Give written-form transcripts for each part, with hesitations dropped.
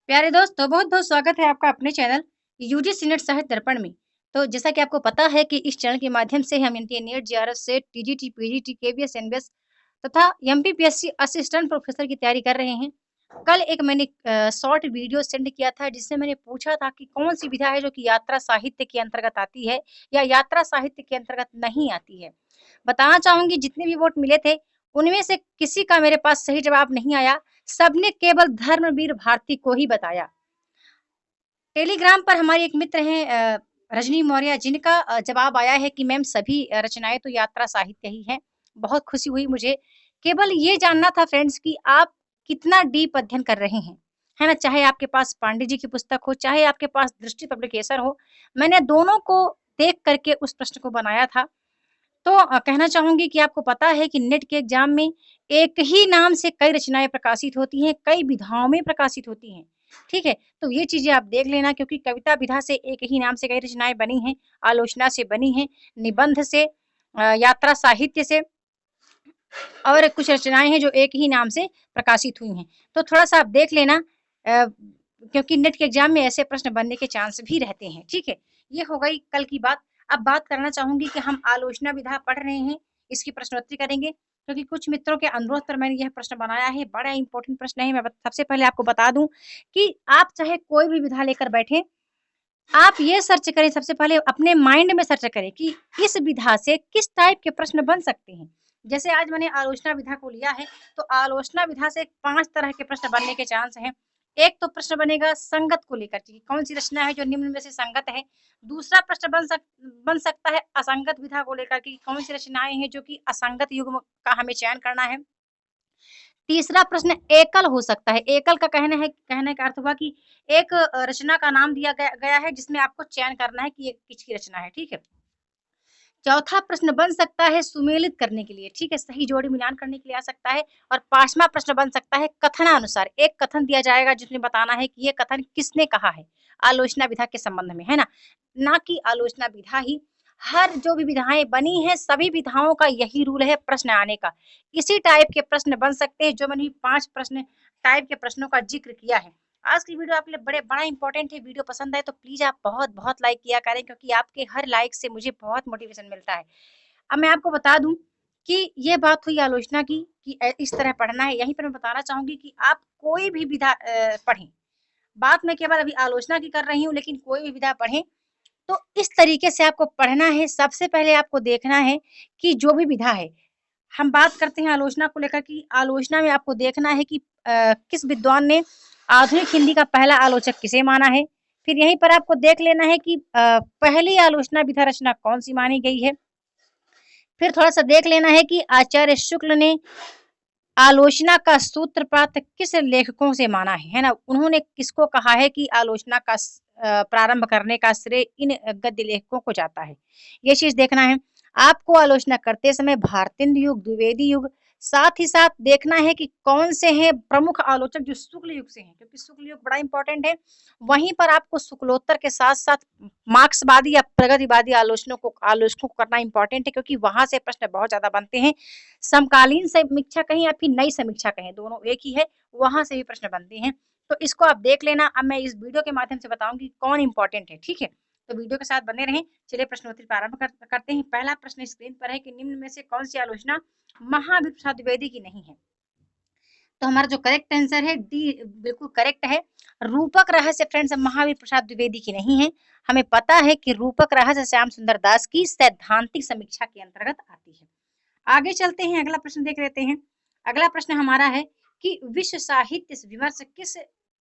प्यारे दोस्तों, बहुत-बहुत स्वागत है आपका अपने चैनल यूजीसी नेट साहित्य दर्पण में। तो जैसा कि आपको पता है कि इस चैनल के माध्यम से हम NTA net, JRF, set, TGT, PGT, KVS, NBS तथा एमपीपीएससी असिस्टेंट प्रोफेसर की तैयारी कर रहे हैं। कल एक मैंने शॉर्ट वीडियो सेंड किया था जिसमें मैंने पूछा था कि कौन-सी विधा है जो कि यात्रा साहित्य के अंतर्गत आती है या यात्रा साहित्य के अंतर्गत नहीं आती है। बताना चाहूँगी जितने भी वोट मिले थे, उनमें से किसी का मेरे पास सही जवाब नहीं आया। सबने केवल धर्मवीर भारती को ही बताया। टेलीग्राम पर हमारी एक मित्र हैं रजनी मौर्य जिनका जवाब आया है कि मैम सभी रचनाएँ तो यात्रा साहित्य ही हैं। बहुत खुशी हुई मुझे। केवल ये जानना था फ्रेंड्स कि आप कितना डीप अध्ययन कर रहे हैं, है ना? चाहे आपके पास पांडे जी की पुस्तक हो, चाहे आपके पास दृष्टि पब्लिकेशन हो, मैंने दोनों को देख कर के उस प्रश्न को बनाया था। तो कहना चाहूँगी कि आपको पता है कि नेट के एग्ज़ाम में एक ही नाम से कई रचनाएँ प्रकाशित होती हैं, कई विधाओं में प्रकाशित होती हैं, ठीक है? तो ये चीज़ें आप देख लेना क्योंकि कविता विधा से एक ही नाम से कई रचनाएँ बनी हैं, आलोचना से बनी हैं, निबंध से यात्रा साहित्य से और कुछ रचनाएँ हैं जो एक ही नाम से प्रकाशित हुई हैं। तो थोड़ा-सा आप देख लेना क्योंकि नेट के एग्ज़ाम में ऐसे प्रश्न बनने के चांस भी रहते हैं, ठीक है? ये हो गई कल की बात। अब बात करना चाहूँगी कि हम आलोचना विधा पढ़ रहे हैं, इसकी प्रश्नोत्तरी करेंगे क्योंकि कुछ मित्रों के अनुरोध पर मैंने यह प्रश्न बनाया है, बड़ा इम्पोर्टेंट प्रश्न है। मैं बत सबसे पहले आपको बता दूँ कि आप चाहे कोई भी विधा लेकर बैठें, आप ये सर्च करें सबसे पहले अपने माइंड में सर्च करें कि इस विधा से किस टाइप के प्रश्न बन सकते हैं। जैसे आज मैंने आलोचना विधा को लिया है, तो आलोचना विधा से 5 तरह के प्रश्न बनने के चांस हैं। एक तो प्रश्न बनेगा संगत को लेकर के, कौन-सी रचना है जो निम्न में से संगत है। दूसरा प्रश्न बन सकता है असंगत विधा को लेकर के, कौन-सी रचनाएँ हैं जो कि असंगत युग्म का हमें चयन करना है। तीसरा प्रश्न एकल हो सकता है। एकल का कहने का अर्थ हुआ कि एक रचना का नाम दिया गया है जिसमें आपको चयन करना है कि ये किसकी रचना है, ठीक है? चौथा प्रश्न बन सकता है सुमेलित करने के लिए, ठीक है? सही जोड़ी मिलान करने के लिए आ सकता है और 5वां प्रश्न बन सकता है कथनानुसार। एक कथन दिया जाएगा जिसमें बताना है कि ये कथन किसने कहा है, आलोचना विधा के संबंध में, है ना? ना कि आलोचना विधा ही, हर जो भी विधाएँ बनी हैं, सभी विधाओं का यही रूल है प्रश्न आने का। इसी टाइप के प्रश्न बन सकते हैं जो मैंने 5 प्रश्न टाइप के प्रश्नों का ज़िक्र किया है। आज की वीडियो आपके लिए बड़ा इम्पोर्टेंट है, वीडियो पसंद आए तो प्लीज़ आप बहुत-बहुत लाइक किया करें क्योंकि आपके हर लाइक से मुझे बहुत मोटिवेशन मिलता है। अब मैं आपको बता दूँ कि ये बात हुई आलोचना की कि इस तरह पढ़ना है, यहीं पर मैं बताना चाहूँगी कि आप कोई भी विधा पढ़ें। बात मैं केवल अभी आलोचना की कर रही हूँ लेकिन कोई भी विधा पढ़ें तो इस तरीके से आपको पढ़ना है। सबसे पहले आपको देखना है कि जो भी विधा है, हम बात करते हैं आलोचना को लेकर कि आलोचना में आपको देखना है कि किस विद्वान ने आधुनिक हिंदी का पहला आलोचक किसे माना है। फिर यहीं पर आपको देख लेना है कि पहली आलोचना विधा रचना कौन-सी मानी गई है। फिर थोड़ा-सा देख लेना है कि आचार्य शुक्ल ने आलोचना का सूत्रपात किस लेखकों से माना है ना? उन्होंने किसको कहा है कि आलोचना का प्रारंभ करने का श्रेय इन गद्य लेखकों को जाता है। ये चीज़ देखना है। आपको आलोचना करते समय भारतेंदु युग, द्विवेदी युग, साथ ही साथ देखना है कि कौन से हैं प्रमुख आलोचक जो शुक्ल युग से हैं, क्योंकि शुक्ल युग बड़ा इम्पोर्टेंट है। वहीं पर आपको शुक्लोत्तर के साथ-साथ मार्क्सवादी या प्रगतिवादी आलोचकों को करना इम्पोर्टेंट है क्योंकि वहाँ से प्रश्न बहुत ज़्यादा बनते हैं। समकालीन समीक्षा कहें या फिर नई समीक्षा कहें, दोनों एक ही है, वहाँ से भी प्रश्न बनते हैं। तो इसको आप देख लेना। अब मैं इस वीडियो के माध्यम से बताऊँगी कौन इम्पोर्टेंट है, ठीक है? तो वीडियो के साथ बने रहें। चलिए प्रश्नोत्तरी प्रारंभ करते हैं। पहला प्रश्न स्क्रीन पर है कि निम्न में से कौन-सी आलोचना महावीर प्रसाद द्विवेदी की नहीं है? तो हमारा जो करेक्ट आंसर है डी बिल्कुल करेक्ट है। रूपक रहस्य फ्रेंड्स महावीर प्रसाद द्विवेदी की नहीं है। हमें पता है कि रूपक रहस्य श्याम सुंदर दास की सैद्धांतिक समीक्षा के अंतर्गत आती है। आगे चलते हैं, अगला प्रश्न देख लेते हैं। अगला प्रश्न हमारा है कि विश्व साहित्य विमर्श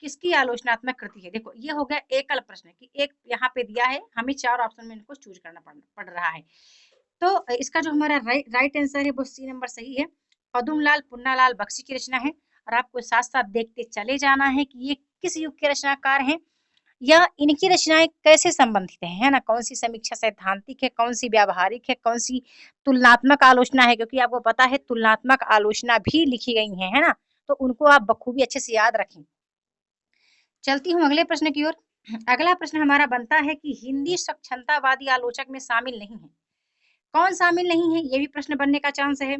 किसकी आलोचनात्मक कृति है? देखो ये हो गया एकल प्रश्न कि एक यहाँ पे दिया है, हमें 4 ऑप्शन में इनको चूज़ करना पड़ रहा है। तो इसका जो हमारा राइट आंसर है वो सी नंबर सही है। पदुमलाल पुन्नालाल बख्शी की रचना है और आपको साथ-साथ देखते चले जाना है कि ये किस युग के रचनाकार हैं या इनकी रचनाएँ कैसे संबंधित हैं, है ना? कौन-सी समीक्षा सैद्धांतिक है, कौन-सी व्यावहारिक है, कौन-सी तुलनात्मक आलोचना है क्योंकि आपको पता है तुलनात्मक आलोचना भी लिखी गई हैं, है ना? तो उनको आप बखूबी अच्छे से याद रखें। चलती हूँ अगले प्रश्न की ओर। अगला प्रश्न हमारा बनता है कि हिंदी सक्षमतावादी आलोचक में शामिल नहीं है। कौन शामिल नहीं है? ये भी प्रश्न बनने का चांस है।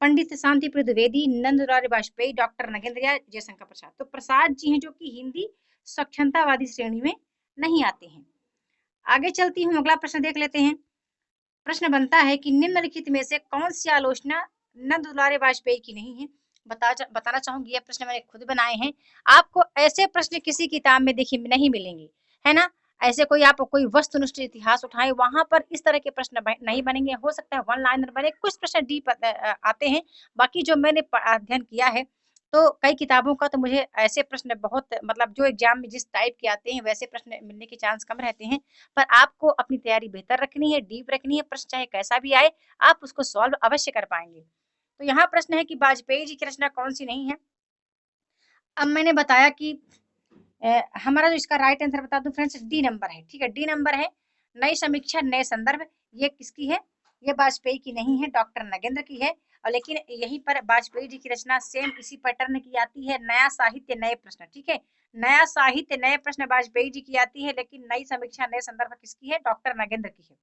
पंडित शांतिप्रिय द्विवेदी, नंद दुलारी वाजपेयी, डॉक्टर नगेंद्र या जयशंकर प्रसाद। तो प्रसाद जी हैं जो कि हिंदी स्वच्छंदतावादी श्रेणी में नहीं आते हैं। आगे चलती हूँ, अगला प्रश्न देख लेते हैं। प्रश्न बनता है कि निम्नलिखित में से कौन सी आलोचना नंद दुलारे वाजपेयी की नहीं है। बताना चाहूंगी, ये प्रश्न मैंने खुद बनाए हैं। आपको ऐसे प्रश्न किसी किताब में देखिए नहीं मिलेंगे, है ना। ऐसे कोई आप कोई वस्तुनिष्ठ इतिहास उठाए, वहां पर इस तरह के प्रश्न नहीं बनेंगे। हो सकता है वन लाइनर बने, कुछ प्रश्न डीप आते हैं। बाकी जो मैंने अध्ययन किया है, तो कई किताबों का तो मुझे ऐसे प्रश्न बहुत, मतलब जो एग्जाम में जिस टाइप के आते हैं वैसे प्रश्न मिलने के चांस कम रहते हैं। पर आपको अपनी तैयारी बेहतर रखनी है, डीप रखनी है। प्रश्न चाहे कैसा भी आए, आप उसको सॉल्व अवश्य कर पाएंगे। तो यहाँ प्रश्न है कि वाजपेयी जी की रचना कौन सी नहीं है। अब मैंने बताया कि हमारा जो इसका राइट आंसर बता दूं फ्रेंड्स, डी नंबर है। ठीक है, डी नंबर है। नई समीक्षा नए संदर्भ, ये किसकी है? ये वाजपेयी की नहीं है, डॉक्टर नगेंद्र की है। और लेकिन यहीं पर वाजपेयी जी की रचना सेम इसी पैटर्न की आती है, नया साहित्य नए प्रश्न। ठीक है, नया साहित्य नए प्रश्न वाजपेयी जी की आती है, लेकिन नई समीक्षा नए संदर्भ किसकी है? डॉक्टर नगेंद्र की है।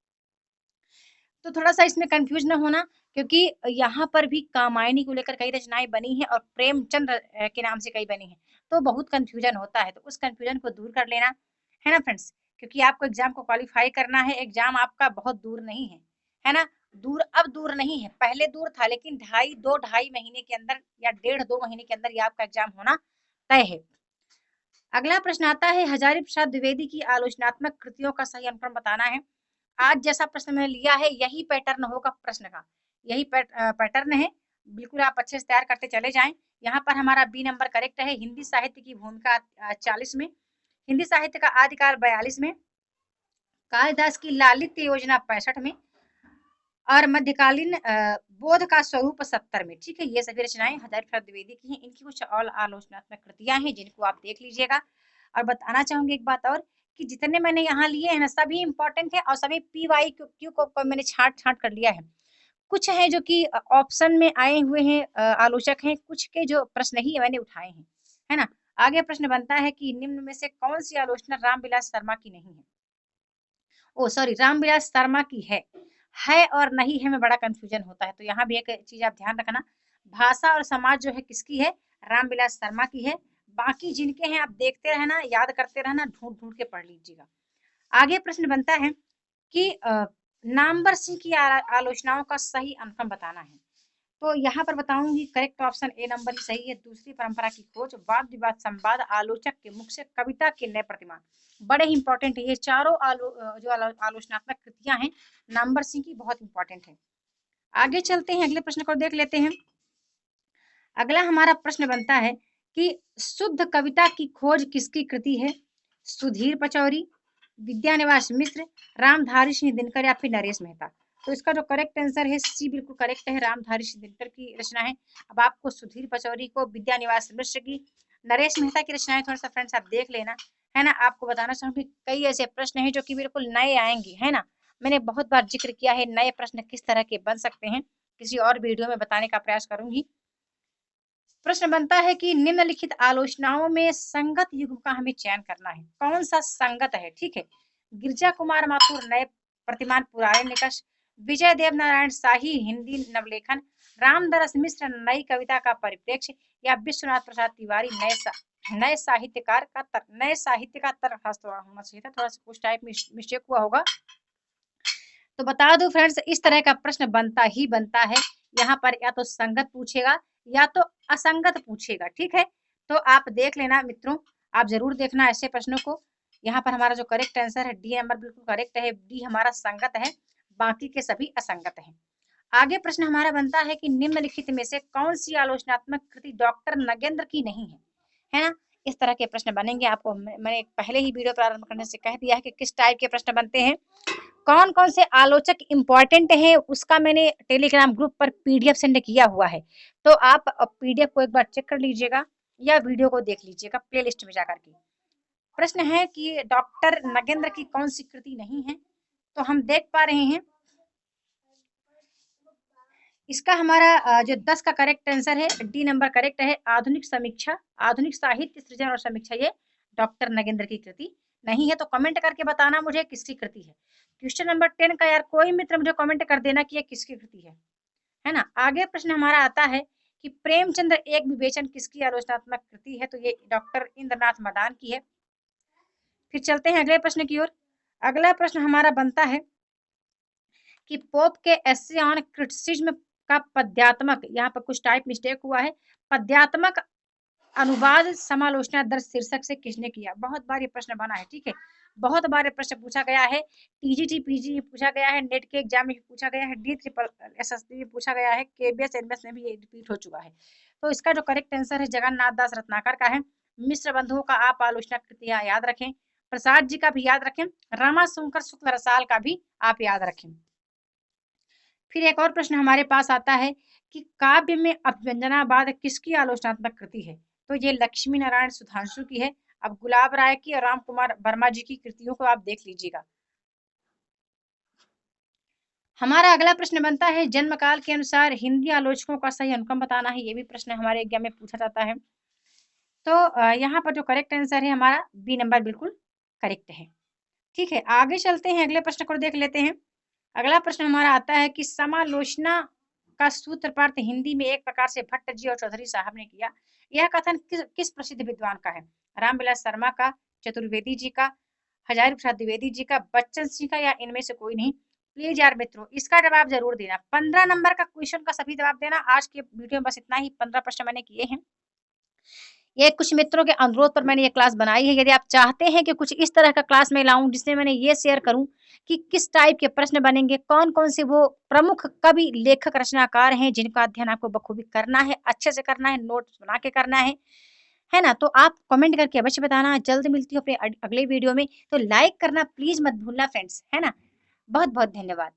तो थोड़ा सा इसमें कंफ्यूज ना होना, क्योंकि यहाँ पर भी कामायनी को लेकर कई रचनाएं बनी हैं और प्रेमचंद के नाम से कई बनी हैं। तो बहुत कंफ्यूजन होता है, तो उस कंफ्यूजन को दूर कर लेना, है ना फ्रेंड्स। क्योंकि आपको एग्जाम को क्वालिफाई करना है, एग्जाम आपका बहुत दूर नहीं है ना। दूर अब दूर नहीं है, पहले दूर था, लेकिन ढाई महीने के अंदर या 1.5-2 महीने के अंदर ये आपका एग्जाम होना तय है। अगला प्रश्न आता है, हजारी प्रसाद द्विवेदी की आलोचनात्मक कृतियों का सही अनुक्रम बताना है। आज जैसा प्रश्न मैंने लिया है, यही पैटर्न होगा प्रश्न का, यही पैटर्न है। बिल्कुल आप अच्छे से तैयार करते चले जाएं। यहाँ पर हमारा बी नंबर करेक्ट है। हिंदी साहित्य की भूमिका 40 में, हिंदी साहित्य का आदिकाल 42 में, कालिदास की लालित्य योजना 65 में, और मध्यकालीन बोध का स्वरूप 70 में। ठीक है, ये सभी रचनाएं हजारी प्रसाद द्विवेदी की हैं। इनकी कुछ और आलोचनात्मक कृतियां हैं जिनको आप देख लीजिएगा। और बताना चाहूंगी एक बात और, कि जितने मैंने यहाँ लिए हैं ना, सभी इंपॉर्टेंट है और सभी पी वाई क्यू को मैंने छांट कर लिया है। कुछ है जो कि ऑप्शन में आए हुए हैं, आलोचक हैं, कुछ के जो प्रश्न ही मैंने उठाए हैं, है ना। आगे प्रश्न बनता है कि निम्न में से कौन सी आलोचना रामविलास शर्मा की नहीं है। ओ सॉरी, रामविलास शर्मा की है और नहीं है में बड़ा कंफ्यूजन होता है। तो यहाँ भी एक चीज आप ध्यान रखना, भाषा और समाज जो है किसकी है? रामविलास शर्मा की है। बाकी जिनके हैं आप देखते रहना, याद करते रहना, ढूंढ ढूंढ के पढ़ लीजिएगा। आगे प्रश्न बनता है कि नामवर सिंह की आलोचनाओं का सही अनुक्रम बताना है। तो यहाँ पर बताऊंगी, करेक्ट ऑप्शन ए नंबर ही सही है। दूसरी परंपरा की खोज, वाद विवाद, संवाद, आलोचक के मुख से, कविता के नए प्रतिमान, बड़े ही इंपॉर्टेंट है ये चारों जो आलोचनात्मक कृतियां हैं नामवर सिंह की, बहुत इंपॉर्टेंट है। आगे चलते हैं, अगले प्रश्न को देख लेते हैं। अगला हमारा प्रश्न बनता है कि शुद्ध कविता की खोज किसकी कृति है? सुधीर पचौरी, विद्यानिवास मिश्र, रामधारी सिंह दिनकर या फिर नरेश मेहता। तो इसका जो करेक्ट आंसर है सी बिल्कुल करेक्ट है, रामधारी सिंह दिनकर की रचना है। अब आपको सुधीर पचौरी को, विद्यानिवास मिश्र की, नरेश मेहता की रचनाएं थोड़ा सा फ्रेंड्स आप देख लेना, है ना। आपको बताना चाहूंगी कई ऐसे प्रश्न हैं जो कि बिल्कुल नए आएंगे, है ना। मैंने बहुत बार जिक्र किया है नए प्रश्न किस तरह के बन सकते हैं, किसी और वीडियो में बताने का प्रयास करूंगी। प्रश्न बनता है कि निम्नलिखित आलोचनाओं में संगत युग्म का हमें चयन करना है, कौन सा संगत है। ठीक है, गिरजा कुमार माथुर नए प्रतिमान पुराने निकष, विजय देव नारायण शाही हिंदी नवलेखन, रामदरस मिश्र नई कविता का परिप्रेक्ष्य, या विश्वनाथ प्रसाद तिवारी नए साहित्यकार का नए साहित्य का तर्कशास्त्र होना चाहिए था, थोड़ा सा कुछ टाइप में मिस्टेक हुआ होगा। तो बता दो फ्रेंड्स, इस तरह का प्रश्न बनता ही बनता है। यहाँ पर या तो संगत पूछेगा या तो असंगत पूछेगा। ठीक है, तो आप देख लेना मित्रों, आप जरूर देखना ऐसे प्रश्नों को। यहाँ पर हमारा जो करेक्ट आंसर है डी नंबर बिल्कुल करेक्ट है, डी हमारा संगत है, बाकी के सभी असंगत हैं। आगे प्रश्न हमारा बनता है कि निम्नलिखित में से कौन सी आलोचनात्मक कृति डॉक्टर नगेंद्र की नहीं है ना। इस तरह के प्रश्न बनेंगे। आपको मैंने पहले ही वीडियो प्रारंभ करने से कह दिया है कि किस टाइप के प्रश्न बनते हैं, कौन कौन से आलोचक इंपॉर्टेंट है, उसका मैंने टेलीग्राम ग्रुप पर पीडीएफ सेंड किया हुआ है। तो आप पीडीएफ को एक बार चेक कर लीजिएगा या वीडियो को देख लीजिएगा प्लेलिस्ट में जाकर के। प्रश्न है कि डॉक्टर नगेंद्र की कौन सी कृति नहीं है। तो हम देख पा रहे हैं इसका हमारा जो 10 का करेक्ट आंसर है डी नंबर करेक्ट है। आधुनिक समीक्षा, आधुनिक साहित्य सृजन और समीक्षा, ये डॉक्टर नगेंद्र की कृति नहीं है। तो कमेंट करके बताना मुझे किसकी कृति है। क्वेश्चन नंबर 10 का यार कोई मित्र मुझे कमेंट कर देना कि ये किसकी कृति है। है ना। आगे प्रश्न हमारा आता है कि प्रेमचंद्र एक विवेचन किसकी आलोचनात्मक कृति है, तो ये डॉक्टर इंद्रनाथ मदान की है। फिर चलते हैं अगले प्रश्न की ओर। अगला प्रश्न हमारा बनता है कि पोप के एसे ऑन क्रिटिसिज्म का पद्यात्मक, यहाँ पर कुछ टाइप मिस्टेक हुआ है, पद्यात्मक अनुवाद समालोचना दर्ज शीर्षक से किसने किया। बहुत बार ये प्रश्न बना है, ठीक है, बहुत बार ये प्रश्न पूछा गया है, टीजीटी पीजी में पूछा गया है, नेट के एग्जाम में पूछा गया है, डी ट्रिपल एसएसबी में पूछा गया है, केबीएस एनबीएस में भी ये रिपीट हो चुका है। तो इसका जो करेक्ट आंसर है जगन्नाथ दास रत्नाकर का है। मिश्र बंधुओं का आप आलोचना कृतियां याद रखें, प्रसाद जी का भी याद रखें, रामाशंकर शुक्ल रसाल का भी आप याद रखें। फिर एक और प्रश्न हमारे पास आता है कि काव्य में अभ्यंजनावाद किसकी आलोचनात्मक कृति है, तो ये लक्ष्मी नारायण सुधांशु की है। अब गुलाब राय की और राम कुमार वर्मा जी की कृतियों को आप देख लीजिएगा। हमारा अगला प्रश्न बनता है जन्म काल के अनुसार हिंदी आलोचकों का सही अनुक्रम बताना है, ये भी प्रश्न हमारे एग्जाम में पूछा जाता है। तो यहाँ पर जो करेक्ट आंसर है हमारा बी नंबर बिल्कुल करेक्ट है। ठीक है, आगे चलते हैं, अगले प्रश्न को देख लेते हैं। अगला प्रश्न हमारा आता है कि समालोचना का सूत्रपात हिंदी में एक प्रकार से भट्ट जी और चौधरी साहब ने किया। यह कथन किस प्रसिद्ध विद्वान का है, रामविलास शर्मा का, चतुर्वेदी जी का, हजारी प्रसाद द्विवेदी जी का, बच्चन सिंह का, या इनमें से कोई नहीं। प्लीज यार मित्रों इसका जवाब जरूर देना, 15 नंबर का क्वेश्चन का सभी जवाब देना। आज के वीडियो में बस इतना ही, 15 प्रश्न मैंने किए हैं। ये कुछ मित्रों के अनुरोध पर मैंने ये क्लास बनाई है। यदि आप चाहते हैं कि कुछ इस तरह का क्लास मैं लाऊं जिसमें मैंने ये शेयर करूं कि किस टाइप के प्रश्न बनेंगे, कौन कौन से वो प्रमुख कवि लेखक रचनाकार हैं जिनका अध्ययन आपको बखूबी करना है, अच्छे से करना है, नोट्स बना के करना है ना, तो आप कमेंट करके अवश्य बताना। जल्द मिलती हूँ अपने अगले वीडियो में, तो लाइक करना प्लीज मत भूलना फ्रेंड्स, है ना। बहुत बहुत धन्यवाद।